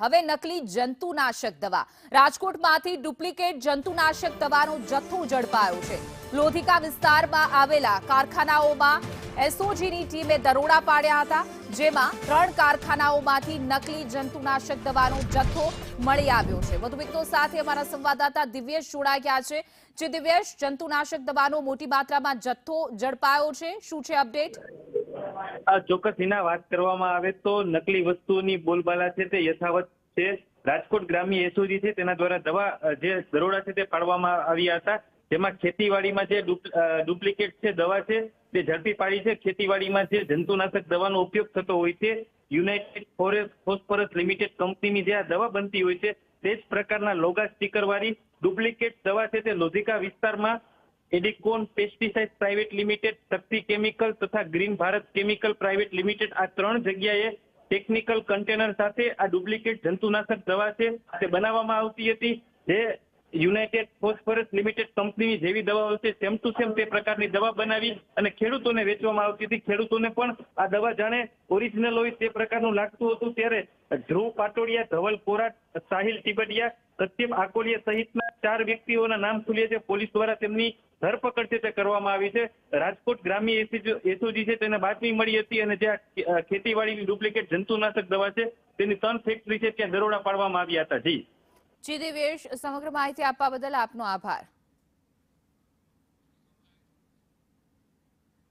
હવે નકલી જંતુનાશક દવા રાજકોટમાંથી ડુપ્લિકેટ જંતુનાશક દવાનો જથ્થો ઝડપાયો છે। લોધિકા વિસ્તારમાં આવેલા કારખાનાઓમાં એસઓજીની ટીમે દરોડા પાડ્યા હતા, જેમાં 3 કારખાનાઓમાંથી નકલી જંતુનાશક દવાનો જથ્થો મળી આવ્યો છે। વધુ વિગતો સાથે અમારા સંવાદદાતા દિવ્યેશ જોડાઈ ગયા છે। જે દિવ્યેશ, જંતુનાશક દવાનો મોટી માત્રામાં જથ્થો ઝડપાયો છે, શું છે અપડેટ? ચોક્કસ હિના, વાત કરવામાં આવે તો નકલી વસ્તુઓની બોલબાલા છે તે યથાવત છે। રાજકોટ ગ્રામ્ય એસઓજી છે તેના દ્વારા દવા જે દરોડા છે તે પાડવામાં આવ્યા હતા, જેમાં ખેતીવાડીમાં જે ડુપ્લિકેટ છે દવા છે તે ઝડપી પાડી છે। ખેતીવાડીમાં જે જંતુનાશક દવાનો ઉપયોગ થતો હોય છે, યુનાઇટેડ ફોસ્ફરસ લિમિટેડ કંપનીની જે આ દવા બનતી હોય છે તે જ પ્રકારના લોગા સ્ટીકર વાળી ડુપ્લિકેટ દવા છે તે લોધિકા વિસ્તારમાં એડિકોન પેસ્ટિસાઇડ પ્રાઇવેટ લિમિટેડ, શક્તિ કેમિકલ તથા green Bharat chemical private limited આ 3 જગ્યાએ ટેકનિકલ કન્ટેનર સાથે આ ડુપ્લિકેટ જંતુનાશક દવા છે તે બનાવવામાં આવતી હતી। જે યુનાઇટેડ ફોસ્ફરસ લિમિટેડ કંપનીની જેવી દવાઓ છે સેમ ટુ સેમ તે પ્રકારની દવા બનાવી અને ખેડૂતોને વેચવામાં આવતી હતી। ખેડૂતોને પણ આ દવા જાણે ઓરિજિનલ હોય તે પ્રકારનું લાગતું હતું, ત્યારે ધ્રુવ પાટોડિયા, ધવલ કોરાટ, સાહિલ ટીબડિયા, સત્યમ આકોલિયા સહિતના 4 વ્યક્તિઓના નામ ખુલ્યા છે। પોલીસ દ્વારા તેમની ધરપકડ છે તે કરવામાં આવી છે। રાજકોટ ગ્રામ્ય એસઓજી છે તેને બાતમી મળી હતી અને જ્યાં ખેતીવાડીની ડુપ્લિકેટ જંતુનાશક દવા છે તેની 3 ફેક્ટરી છે ત્યાં દરોડા પાડવામાં આવ્યા હતા। જી દિવ્યેશ, સમગ્ર માહિતી આપવા બદલ આપનો આભાર।